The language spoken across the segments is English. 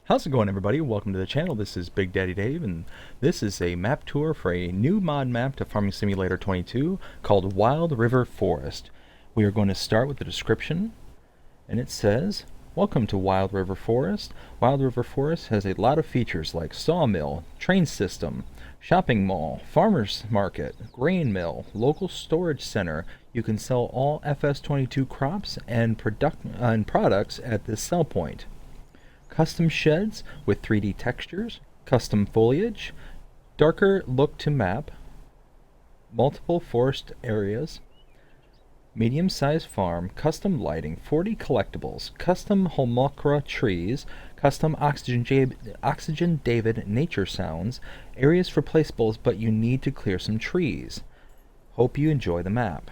How's it going, everybody? Welcome to the channel. This is Big Daddy Dave, and this is a map tour for a new mod map to Farming Simulator 22 called Wild River Forest. We are going to start with the description, and it says, "Welcome to Wild River Forest. Wild River Forest has a lot of features like sawmill, train system, shopping mall, farmers market, grain mill, local storage center. You can sell all FS22 crops and products at this sell point. Custom sheds with 3D textures, custom foliage, darker look to map, multiple forest areas, medium-sized farm, custom lighting, 40 collectibles, custom Holmokra trees, custom Oxygen David nature sounds, areas for placeables, but you need to clear some trees. Hope you enjoy the map."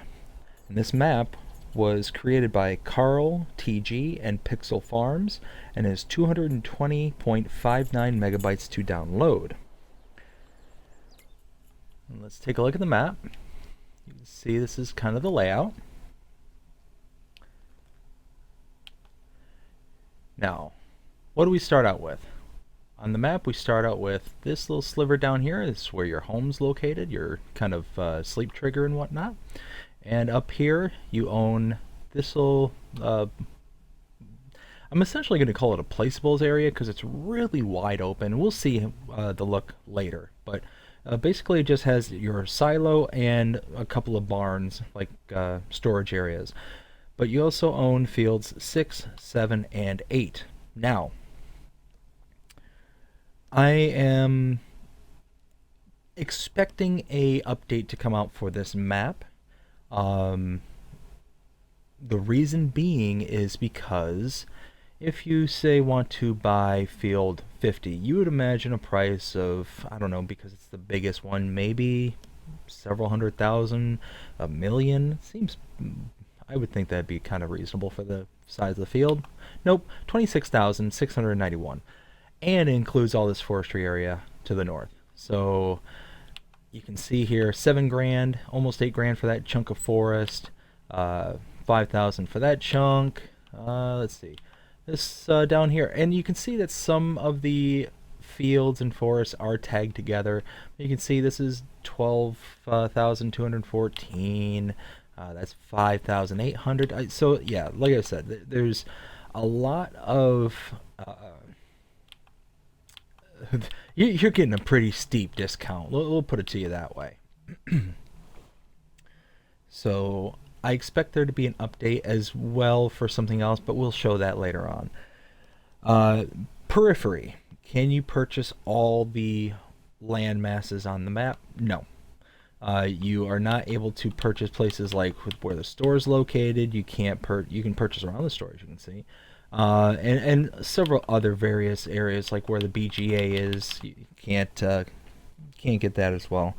And this map was created by Carl TG and Pixel Farms and is 220.59 megabytes to download. And let's take a look at the map. You can see this is kind of the layout. Now, what do we start out with? On the map, we start out with this little sliver down here. This is where your home's located, your kind of sleep trigger and whatnot. And up here, you own this little, I'm essentially going to call it a placeables area because it's really wide open. We'll see the look later. But basically it just has your silo and a couple of barns, like storage areas. But you also own fields 6, 7, and 8. Now, I am expecting a update to come out for this map. The reason being is because if you say want to buy field 50, you would imagine a price of, I don't know, because it's the biggest one, maybe several hundred thousand, a million. Seems, I would think that'd be kind of reasonable for the size of the field. Nope, 26,691, and it includes all this forestry area to the north. So you can see here, 7 grand, almost 8 grand for that chunk of forest, 5,000 for that chunk. Let's see, this down here, and you can see that some of the fields and forests are tagged together. You can see this is 12,214. That's 5,800. So yeah, like I said, there's a lot of you're getting a pretty steep discount. We'll put it to you that way. So I expect there to be an update as well for something else, but we'll show that later on. Periphery. Can you purchase all the land masses on the map? No. You are not able to purchase places like where the store is located. You can't you can purchase around the store, as you can see. And several other various areas like where the BGA is. You can't get that as well.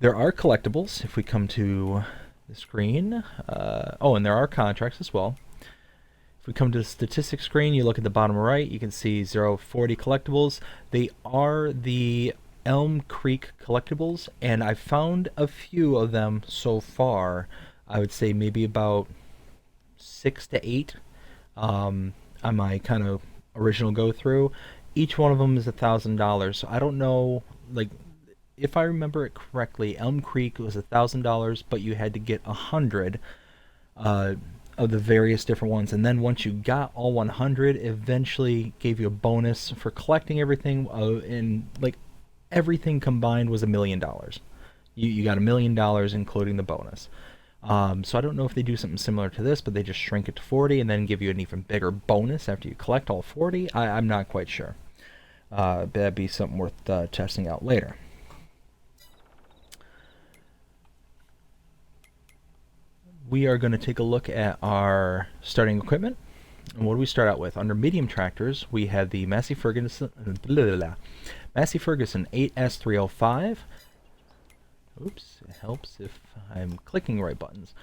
There are collectibles if we come to the screen. Oh, and there are contracts as well. If we come to the statistics screen, you look at the bottom right, you can see 040 collectibles. They are the Elm Creek collectibles, and I've found a few of them so far. I would say maybe about 6 to 8 on my kind of original go through. Each one of them is $1,000. So I don't know, like, if I remember it correctly, Elm Creek was $1,000, but you had to get 100 of the various different ones, and then once you got all 100, eventually gave you a bonus for collecting everything. And like everything combined was $1 million. You got $1 million including the bonus. So I don't know if they do something similar to this, but they just shrink it to 40 and then give you an even bigger bonus after you collect all 40. I'm not quite sure. That'd be something worth testing out later. We are going to take a look at our starting equipment. And what do we start out with? Under medium tractors, we have the Massey Ferguson 8S305. Oops, it helps if I'm clicking the right buttons.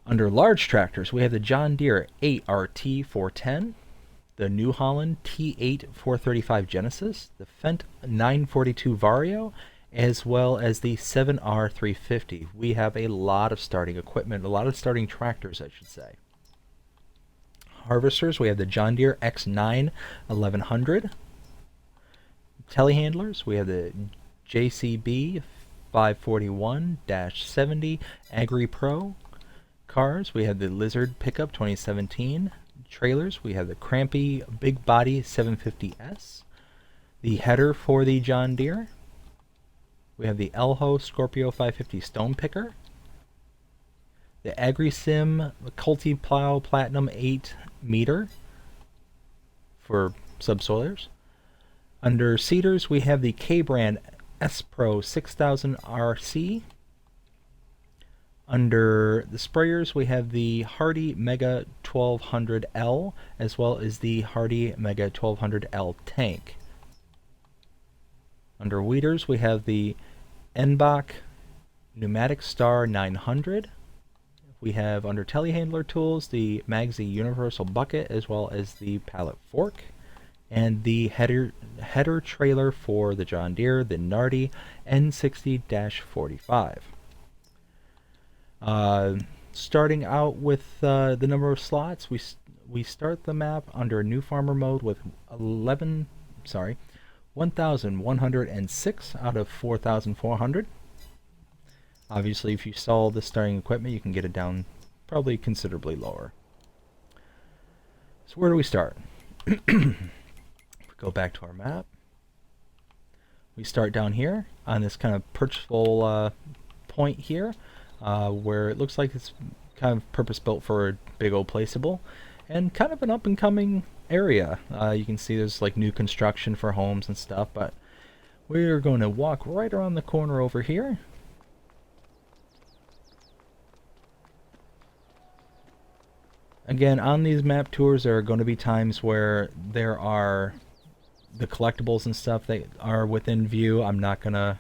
Under large tractors, we have the John Deere 8RT410, the New Holland T8 435 Genesis, the Fendt 942 Vario, as well as the 7R350. We have a lot of starting equipment, a lot of starting tractors, I should say. harvesters, we have the John Deere X9 1100. Telehandlers, we have the JCB 541-70 Agri Pro. Cars, we have the Lizard Pickup 2017. Trailers, we have the Crampy Big Body 750S. The header for the John Deere. We have the Elho Scorpio 550 Stone Picker. The AgriSim Culti-Plow Platinum 8 meter for subsoilers. Under seeders, we have the K-Brand S-Pro 6000 RC. Under the sprayers, we have the Hardy Mega 1200L as well as the Hardy Mega 1200L tank. Under weeders, we have the Enbach Pneumatic Star 900. We have under telehandler tools the Magsy Universal Bucket as well as the pallet fork, and the header trailer for the John Deere, the Nardi N60-45. Starting out with the number of slots, we start the map under new farmer mode with 1,106 out of 4,400. Obviously, if you sell the starting equipment, you can get it down probably considerably lower. So where do we start? Go back to our map. We start down here on this kind of purchaseful point here, where it looks like it's kind of purpose-built for a big old placeable, and kind of an up-and-coming area. You can see there's like new construction for homes and stuff, but we're going to walk right around the corner over here. Again, on these map tours, there are going to be times where there are the collectibles and stuff that are within view. I'm not going to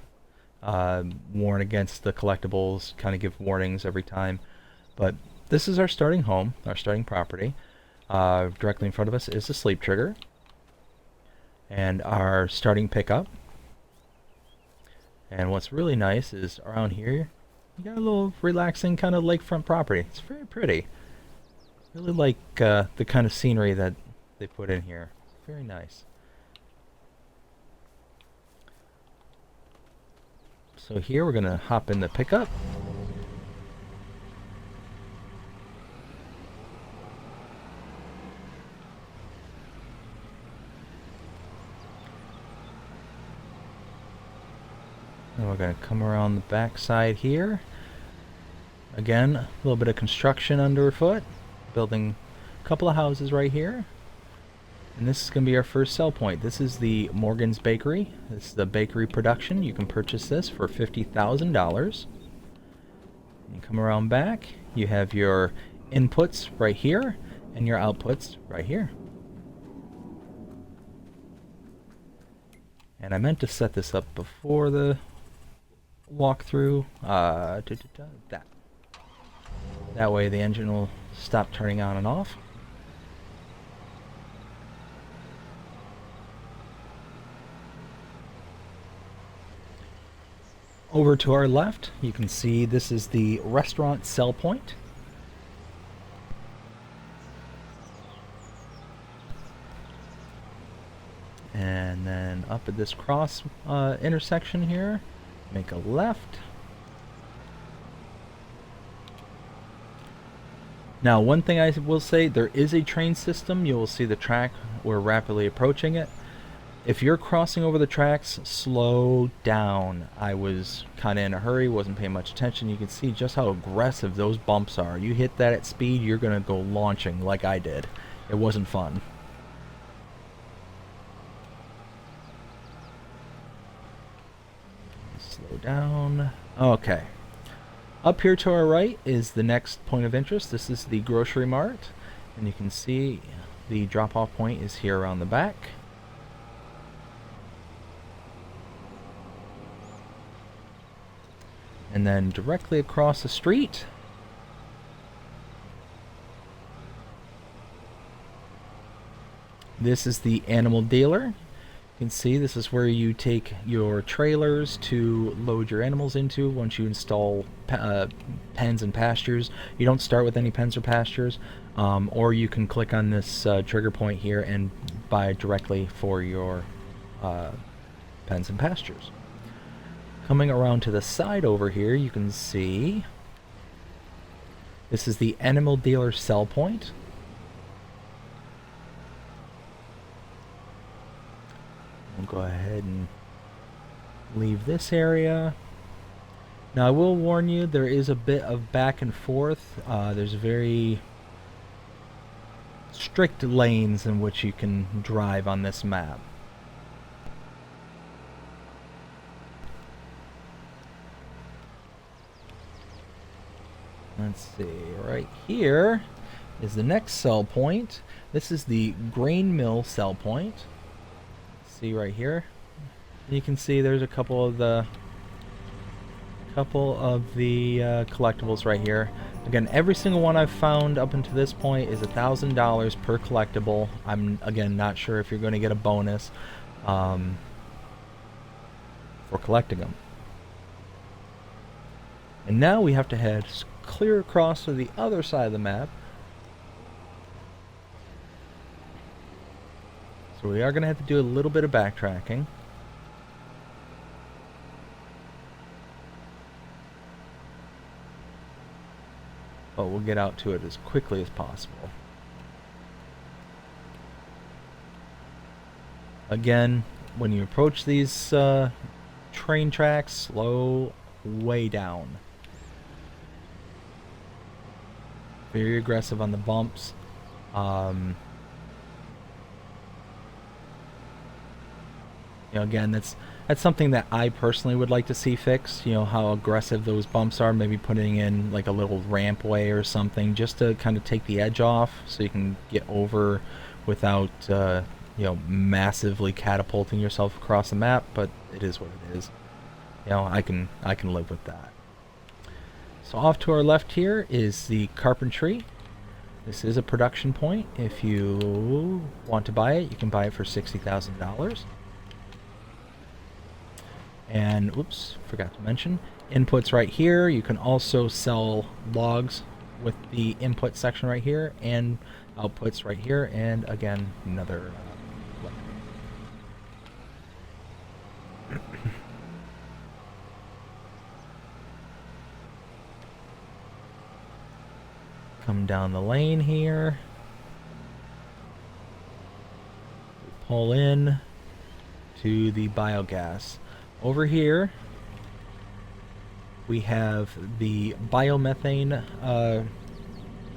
warn against the collectibles, kind of give warnings every time. But this is our starting home, our starting property. Directly in front of us is the sleep trigger. And our starting pickup. And what's really nice is around here, you got a little relaxing kind of lakefront property. It's very pretty. Really like the kind of scenery that they put in here. Very nice. So here we're going to hop in the pickup. And we're going to come around the back side here. Again, a little bit of construction underfoot. Building a couple of houses right here. And this is going to be our first sell point. This is the Morgan's Bakery. This is the bakery production. You can purchase this for $50,000. You come around back. You have your inputs right here and your outputs right here. And I meant to set this up before the walkthrough. That way the engine will stop turning on and off. Over to our left, you can see this is the restaurant sell point. And then up at this cross intersection here, make a left. Now, one thing I will say, there is a train system. You will see the track. We're rapidly approaching it. If you're crossing over the tracks, slow down. I was kind of in a hurry, wasn't paying much attention. You can see just how aggressive those bumps are. You hit that at speed, you're going to go launching like I did. It wasn't fun. Slow down. Okay. Up here to our right is the next point of interest. This is the Grocery Mart, and you can see the drop-off point is here around the back. And then directly across the street, this is the Animal Dealer. You can see this is where you take your trailers to load your animals into once you install pens and pastures. You don't start with any pens or pastures. Or you can click on this trigger point here and buy directly for your pens and pastures. Coming around to the side over here, you can see this is the animal dealer sell point. We'll go ahead and leave this area. Now I will warn you, there is a bit of back and forth. There's very strict lanes in which you can drive on this map. Let's see, right here is the next sell point. This is the grain mill sell point. See right here. You can see there's a couple of the collectibles right here. Again, every single one I've found up until this point is $1,000 per collectible. I'm again not sure if you're going to get a bonus for collecting them. And now we have to head clear across to the other side of the map. So we are going to have to do a little bit of backtracking. But we'll get out to it as quickly as possible. Again, when you approach these train tracks, slow way down. Very aggressive on the bumps. You know, again, that's something that I personally would like to see fixed. You know, how aggressive those bumps are. Maybe putting in like a little rampway or something, just to kind of take the edge off, so you can get over without you know, massively catapulting yourself across the map. But it is what it is. You know, I can live with that. So off to our left here is the carpentry. This is a production point. If you want to buy it, you can buy it for $60,000. And, oops, forgot to mention, inputs right here. You can also sell logs with the input section right here, and outputs right here, and again, another come down the lane here. Pull in to the biogas. Over here, we have the biomethane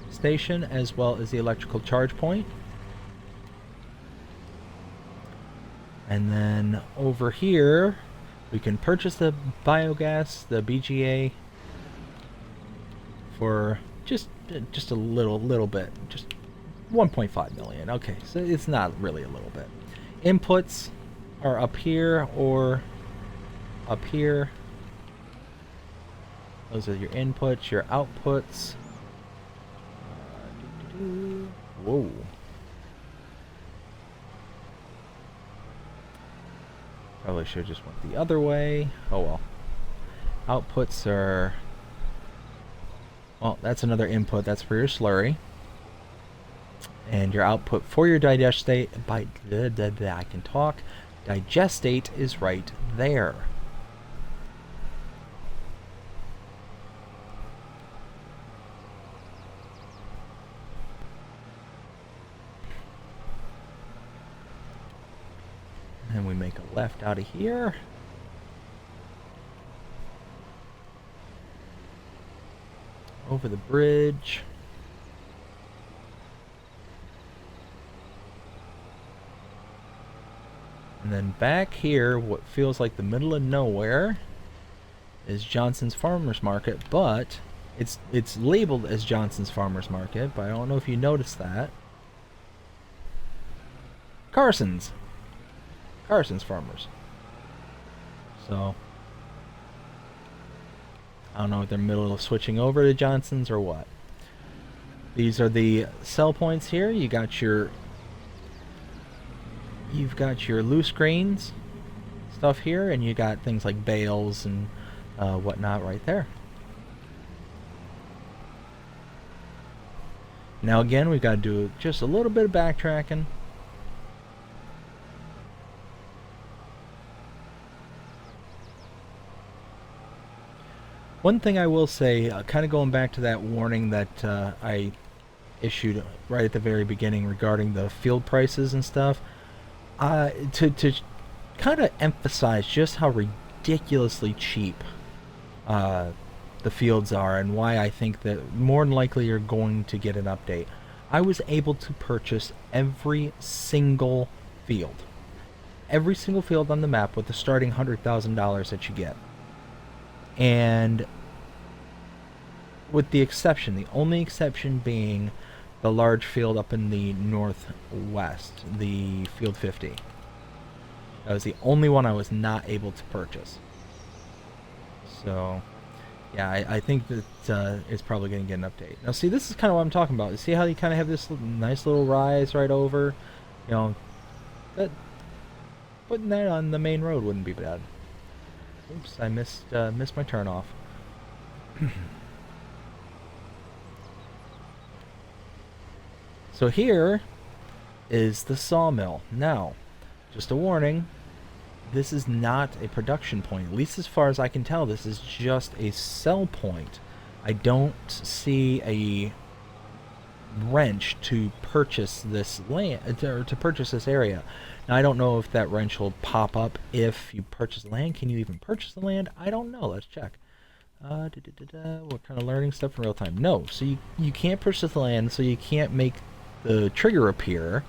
station, as well as the electrical charge point. And then over here, we can purchase the biogas, the BGA, for just a little bit, just 1.5 million. Okay, so it's not really a little bit. Inputs are up here or up here. Those are your inputs, your outputs. Whoa. Probably should have just went the other way. Oh well. Outputs are... Well, that's another input. That's for your slurry. And your output for your digestate... I can talk. Digestate is right there. And we make a left out of here. Over the bridge. And then back here, what feels like the middle of nowhere, is Johnson's Farmers Market, but it's labeled as Johnson's Farmers Market, but I don't know if you noticed that. Carson's Farmers. So I don't know if they're middle of switching over to Johnson's or what. These are the sell points here. You've got your loose grains stuff here, and you got things like bales and whatnot right there. Now again, we've got to do just a little bit of backtracking. One thing I will say, kind of going back to that warning that I issued right at the very beginning regarding the field prices and stuff, to kind of emphasize just how ridiculously cheap uh, the fields are and why I think that more than likely you're going to get an update. I was able to purchase every single field. Every single field on the map with the starting $100,000 that you get. And with the exception, the only exception being the large field up in the northwest, the field 50. That was the only one I was not able to purchase. So, yeah, I think that it's probably going to get an update. Now, see, this is kind of what I'm talking about. You see how you kind of have this nice little rise right over? You know, putting that on the main road wouldn't be bad. Oops, I missed my turn off. So here is the sawmill. Now, just a warning, this is not a production point. At least as far as I can tell, this is just a sell point. I don't see a wrench to purchase this land, or to purchase this area. Now, I don't know if that wrench will pop up if you purchase the land. Can you even purchase the land? I don't know. Let's check. We're kind of learning stuff in real time. No, so you can't purchase the land, so you can't make the trigger appear.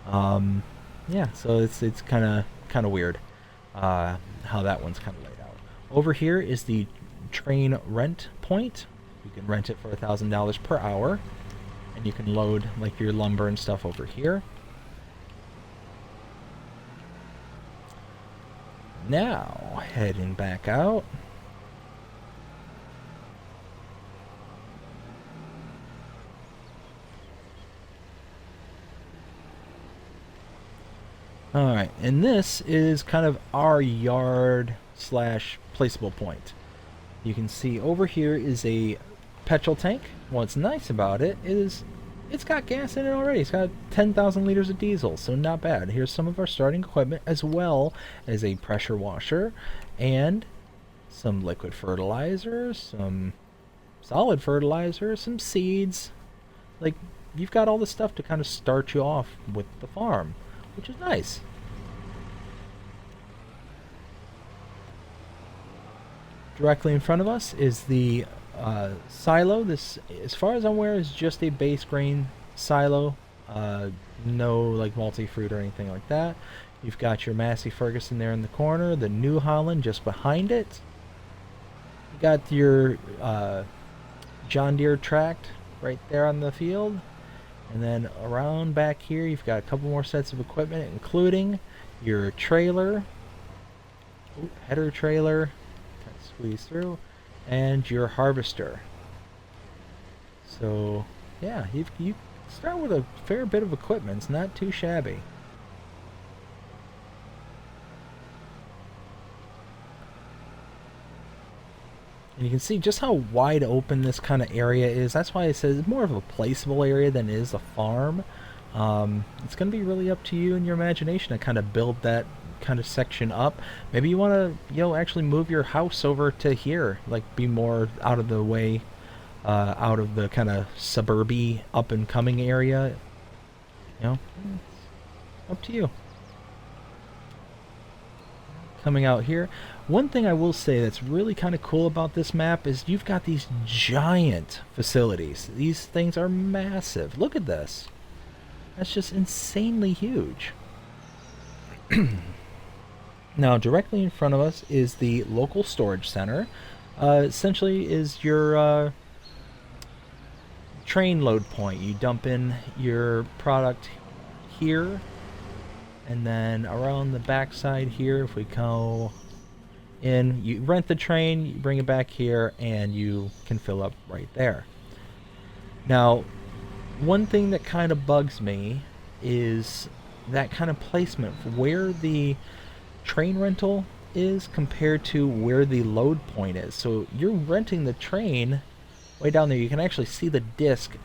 Yeah, so it's kind of weird how that one's kind of laid out. Over here is the train rent point. You can rent it for $1,000 per hour, and you can load like your lumber and stuff over here. Now heading back out. Alright, and this is kind of our yard slash placeable point. You can see over here is a petrol tank. What's nice about it is it's got gas in it already. It's got 10,000 liters of diesel, so not bad. Here's some of our starting equipment, as well as a pressure washer and some liquid fertilizer, some solid fertilizer, some seeds. Like, you've got all the stuff to kind of start you off with the farm, which is nice. Directly in front of us is the silo. This, as far as I'm aware, is just a base grain silo. No like multi-fruit or anything like that. You've got your Massey Ferguson there in the corner, the New Holland just behind it. You got your John Deere tract right there on the field. And then around back here, you've got a couple more sets of equipment, including your trailer, header trailer, kind of squeeze through, and your harvester. So, yeah, you start with a fair bit of equipment. It's not too shabby. And you can see just how wide open this kind of area is. That's why it says it's more of a placeable area than it is a farm. It's going to be really up to you and your imagination to kind of build that kind of section up. Maybe you want to, actually move your house over to here, like be more out of the way, out of the kind of suburby up and coming area. Up to you. Coming out here, one thing I will say that's really kind of cool about this map is you've got these giant facilities. These things are massive. Look at this. That's just insanely huge. Now, directly in front of us is the local storage center. Essentially is your train load point. You dump in your product here, and then around the backside here, if we go in, you rent the train, you bring it back here, and you can fill up right there. Now, one thing that kind of bugs me is that kind of placement, where the train rental is compared to where the load point is. So you're renting the train way down there. You can actually see the disc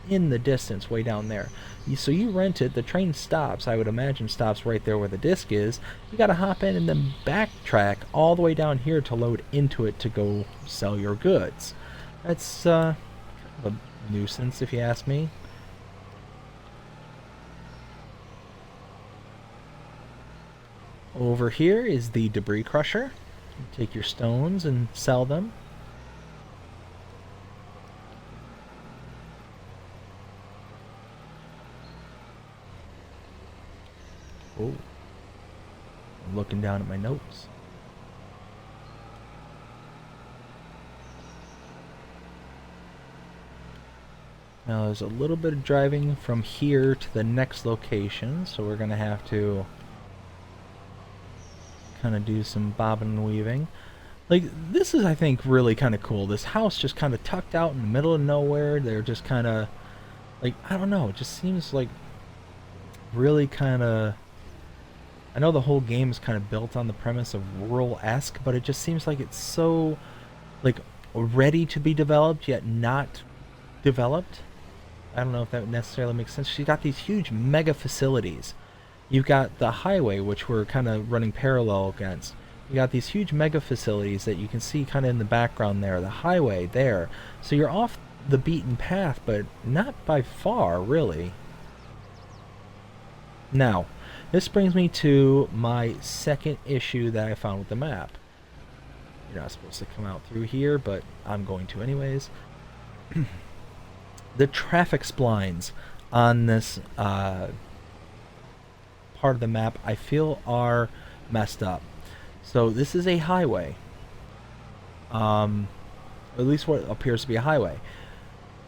in the distance way down there. So you rent it, the train stops, I would imagine stops right there where the disc is. You gotta hop in and then backtrack all the way down here to load into it to go sell your goods. That's kind of a nuisance if you ask me. Over here is the debris crusher. You take your stones and sell them. Oh, I'm looking down at my notes. Now there's a little bit of driving from here to the next location, so we're gonna have to kind of do some bobbing and weaving. Like, this is, I think, really kind of cool. This house just kind of tucked out in the middle of nowhere. They're just kind of, like, I don't know, it just seems like really kind of, I know the whole game is kind of built on the premise of rural-esque, but it just seems like it's so, like, ready to be developed, yet not developed. I don't know if that necessarily makes sense. You got these huge mega facilities. You've got the highway, which we're kind of running parallel against. You got these huge mega facilities that you can see kind of in the background there. The highway there. So you're off the beaten path, but not by far, really. Now, this brings me to my second issue that I found with the map. You're not supposed to come out through here, but I'm going to anyways. The traffic splines on this part of the map, I feel, are messed up. So this is a highway. At least what appears to be a highway.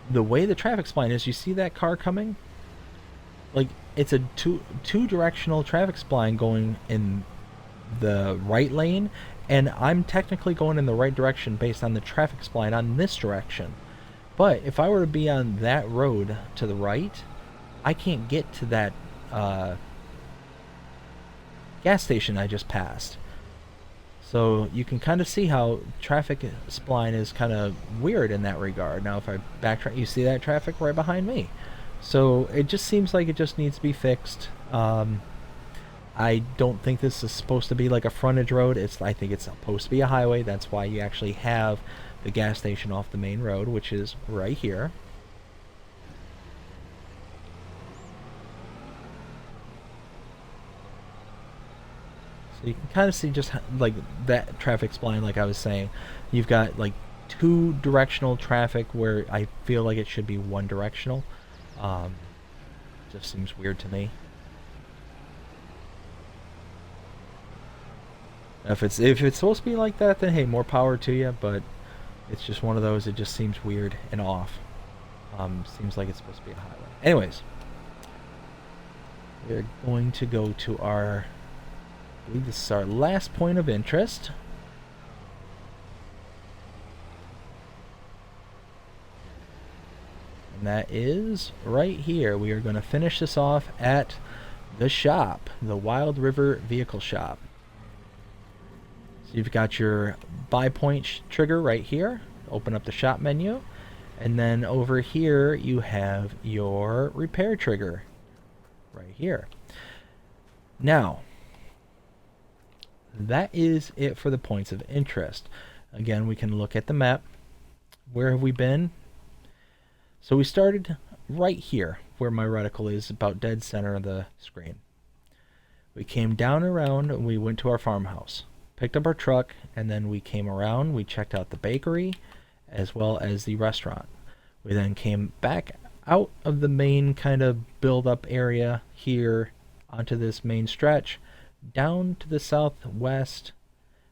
The way the traffic spline is, you see that car coming? Like, it's a two-directional traffic spline going in the right lane, and I'm technically going in the right direction based on the traffic spline on this direction. But if I were to be on that road to the right, I can't get to that gas station I just passed. So you can kind of see how traffic spline is kind of weird in that regard. Now if I backtrack, you see that traffic right behind me. So it just seems like it just needs to be fixed. I don't think this is supposed to be like a frontage road. I think it's supposed to be a highway. That's why you actually have the gas station off the main road, which is right here. So you can kind of see just like that traffic spline, like I was saying. You've got like two directional traffic where I feel like it should be one directional. Just seems weird to me. If it's supposed to be like that, then hey, more power to you. But it's just one of those. It just seems weird and off. Seems like it's supposed to be a highway. Anyways, we're going to go to our, I believe this is our last point of interest. And that is right here. We are going to finish this off at the shop, the Wild River Vehicle Shop. So you've got your buy point trigger right here. Open up the shop menu. And then over here you have your repair trigger right here. Now, that is it for the points of interest. Again, we can look at the map. Where have we been? So we started right here where my reticle is, about dead center of the screen. We came down around and we went to our farmhouse. Picked up our truck, and then we came around, we checked out the bakery as well as the restaurant. We then came back out of the main kind of build-up area here onto this main stretch, down to the southwest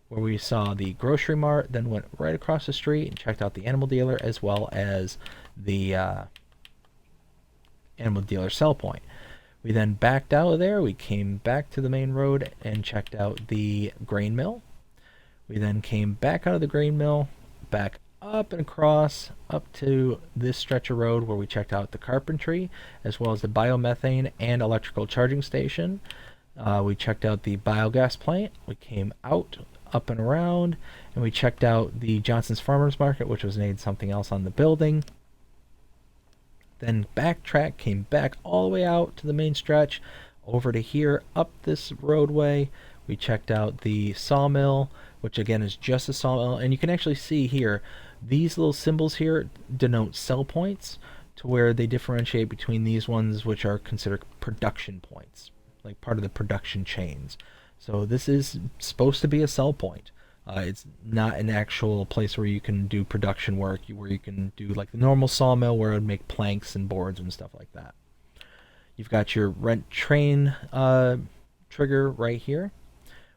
where we saw the grocery mart, then went right across the street and checked out the animal dealer as well as the animal dealer sell point. We then backed out of there, we came back to the main road and checked out the grain mill. We then came back out of the grain mill, back up and across, up to this stretch of road where we checked out the carpentry, as well as the biomethane and electrical charging station. We checked out the biogas plant, we came out, up and around, and we checked out the Johnson's Farmers Market, which was named something else on the building. then backtracked, came back all the way out to the main stretch, over to here, up this roadway. We checked out the sawmill, which again is just a sawmill, and you can actually see here, these little symbols here denote sell points, to where they differentiate between these ones, which are considered production points, like part of the production chains. So this is supposed to be a sell point. It's not an actual place where you can do production work, where you can do like the normal sawmill where it would make planks and boards and stuff like that. You've got your rent train trigger right here.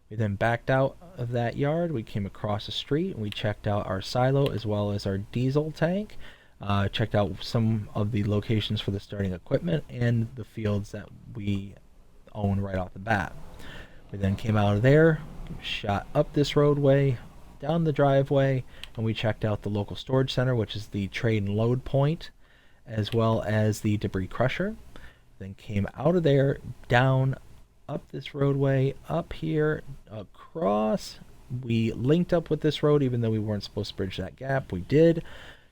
We then backed out of that yard. We came across the street and we checked out our silo as well as our diesel tank. Checked out some of the locations for the starting equipment and the fields that we own right off the bat. We then came out of there, shot up this roadway, down the driveway, and we checked out the local storage center, which is the trade and load point, as well as the debris crusher. Then came out of there, down, up this roadway, up here, across. We linked up with this road, even though we weren't supposed to bridge that gap. We did.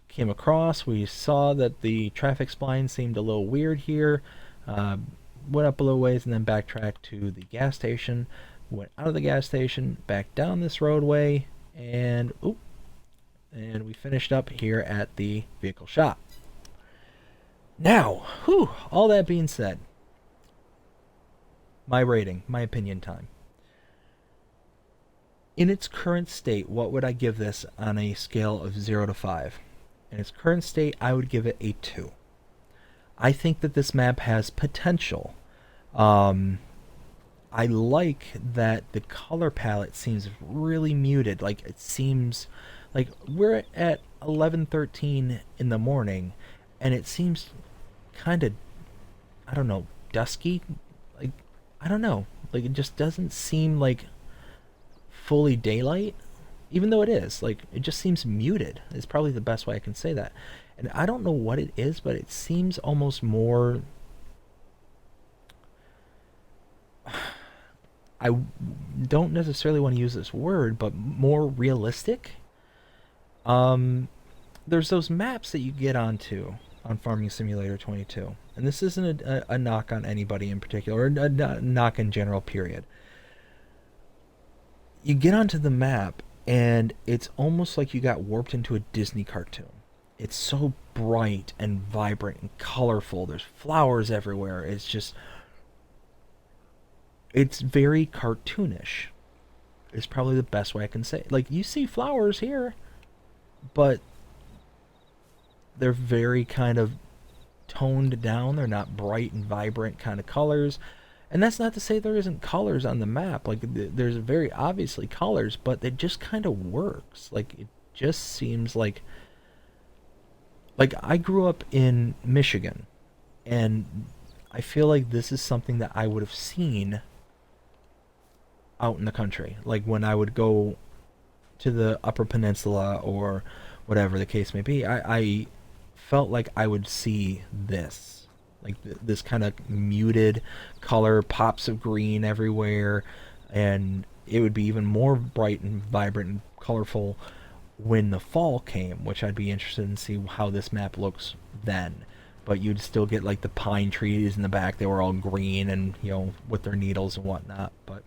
Came across, we saw that the traffic spline seemed a little weird here. Went up a little ways and then backtracked to the gas station. Went out of the gas station, back down this roadway, and we finished up here at the vehicle shop. Now, all that being said, my rating, my opinion time. In its current state, what would I give this on a scale of 0 to 5? In its current state, I would give it a 2. I think that this map has potential. I like that the color palette seems really muted. Like, it seems like we're at 11:13 in the morning, and it seems kind of, I don't know, dusky. Like, I don't know. Like, it just doesn't seem like fully daylight, even though it is. Like, it just seems muted. It's probably the best way I can say that. And I don't know what it is, but it seems almost more... I don't necessarily want to use this word, but more realistic. There's those maps that you get onto on Farming Simulator 22. And this isn't a knock on anybody in particular, or a knock in general, period. You get onto the map, and it's almost like you got warped into a Disney cartoon. It's so bright and vibrant and colorful. There's flowers everywhere. It's just... it's very cartoonish. It's probably the best way I can say it. Like, you see flowers here, but they're very kind of toned down. They're not bright and vibrant kind of colors. And that's not to say there isn't colors on the map. Like, there's very obviously colors, but it just kind of works. Like, it just seems like... like, I grew up in Michigan, and I feel like this is something that I would have seen out in the country. Like, when I would go to the Upper Peninsula or whatever the case may be, I felt like I would see this. Like, this kind of muted color, pops of green everywhere, and it would be even more bright and vibrant and colorful when the fall came, which I'd be interested in see how this map looks then. But you'd still get like the pine trees in the back. They were all green and, you know, with their needles and whatnot. But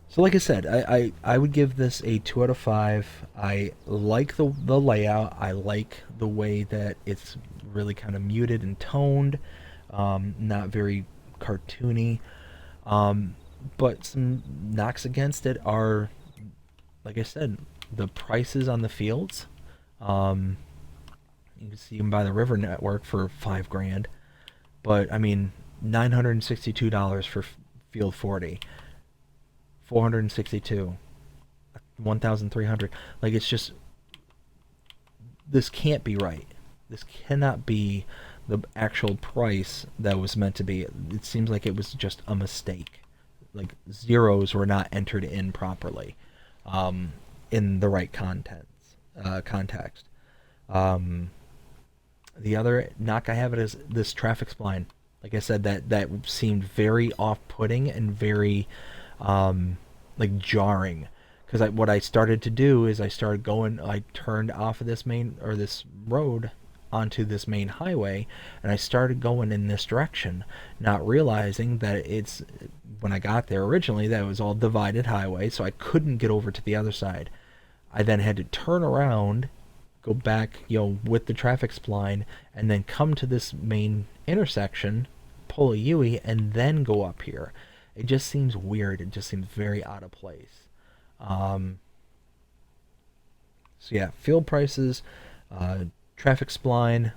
so, like I said, I would give this a 2 out of 5. I like the layout. I like the way that it's really kind of muted and toned, not very cartoony. But some knocks against it are, like I said, the prices on the fields. You can see them by the River Network for $5,000, but I mean $962 for field 40, $462, $1,300. Like, it's just, this can't be right. This cannot be the actual price that was meant to be. It seems like it was just a mistake. Like, zeros were not entered in properly, in the right context. The other knock I have it is this traffic spline. Like I said, that seemed very off-putting and very like jarring. Because what I started to do is I turned off of this main, or this road, onto this main highway, and I started going in this direction, not realizing that it's, when I got there originally, that it was all divided highway, so I couldn't get over to the other side. I then had to turn around, go back, with the traffic spline, and then come to this main intersection, pull a U-turn, and then go up here. It just seems weird. It just seems very out of place. So yeah, fuel prices, traffic spline,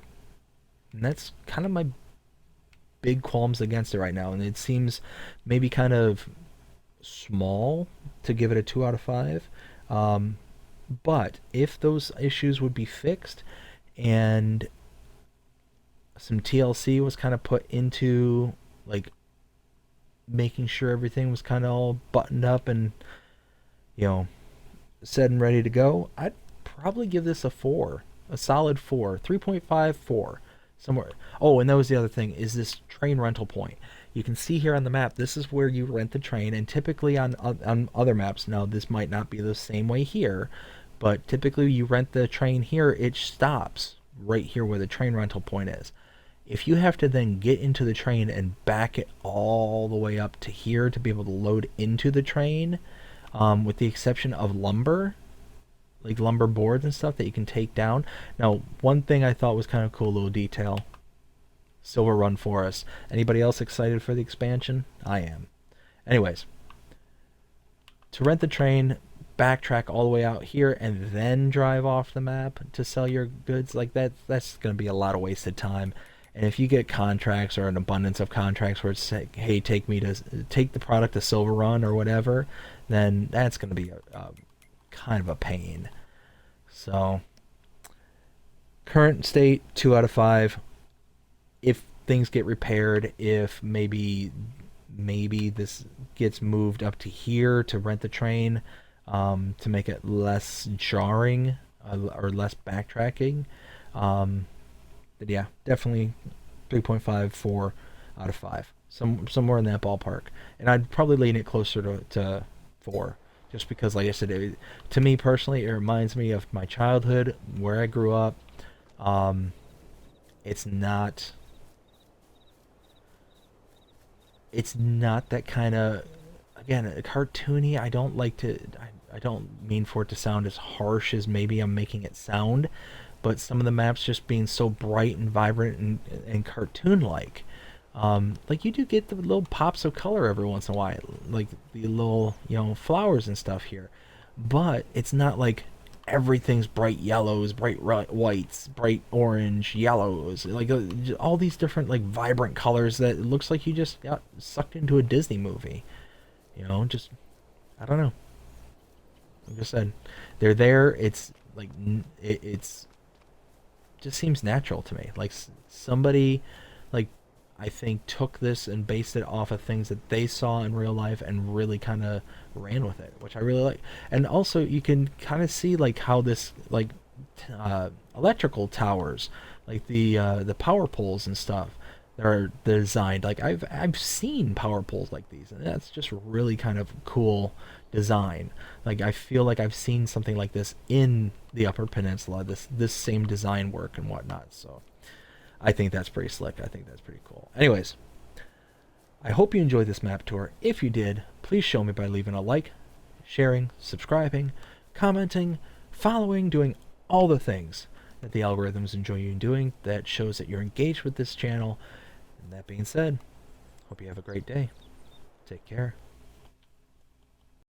and that's kind of my big qualms against it right now. And it seems maybe kind of small to give it a 2 out of 5. But if those issues would be fixed and some TLC was kind of put into, like, making sure everything was kind of all buttoned up and, set and ready to go, I'd probably give this a 4. A solid 4. 3.5, 4. Somewhere. Oh, and that was the other thing, is this train rental point. You can see here on the map, this is where you rent the train, and typically on other maps, now this might not be the same way here, but typically you rent the train here, it stops right here where the train rental point is. If you have to then get into the train and back it all the way up to here to be able to load into the train, with the exception of lumber, like lumber boards and stuff that you can take down. Now, one thing I thought was kind of cool, little detail, Silver Run Forest. Anybody else excited for the expansion? I am. Anyways, to rent the train, backtrack all the way out here, and then drive off the map to sell your goods, like that's going to be a lot of wasted time. And if you get contracts or an abundance of contracts where it's like, hey, take the product to Silver Run or whatever, then that's going to be a kind of a pain. So current state, 2 out of 5. If things get repaired, if maybe this gets moved up to here to rent the train, to make it less jarring, or less backtracking, but yeah, definitely 3.5, 4 out of 5. Somewhere in that ballpark. And I'd probably lean it closer to 4. Just because, like I said, to me personally, it reminds me of my childhood, where I grew up. It's not that kind of, again, cartoony. I don't mean for it to sound as harsh as maybe I'm making it sound, but some of the maps just being so bright and vibrant and cartoon-like. Like, you do get the little pops of color every once in a while, like the little, flowers and stuff here. But it's not like everything's bright yellows, bright whites, bright orange, yellows, like all these different, like, vibrant colors that it looks like you just got sucked into a Disney movie. Just, I don't know. Like I said, they're there. It's like, it's just seems natural to me. Like, somebody, like, I think took this and based it off of things that they saw in real life and really kind of ran with it, which I really like. And also, you can kind of see, like, how this, like, electrical towers, like the power poles and stuff, they're designed. Like, I've seen power poles like these, and that's just really kind of cool design. Like, I feel like I've seen something like this in the Upper Peninsula, this same design work and whatnot. So I think that's pretty slick. I think that's pretty cool. Anyways, I hope you enjoyed this map tour. If you did, please show me by leaving a like, sharing, subscribing, commenting, following, doing all the things that the algorithms enjoy you doing. That shows that you're engaged with this channel. And that being said, hope you have a great day. Take care.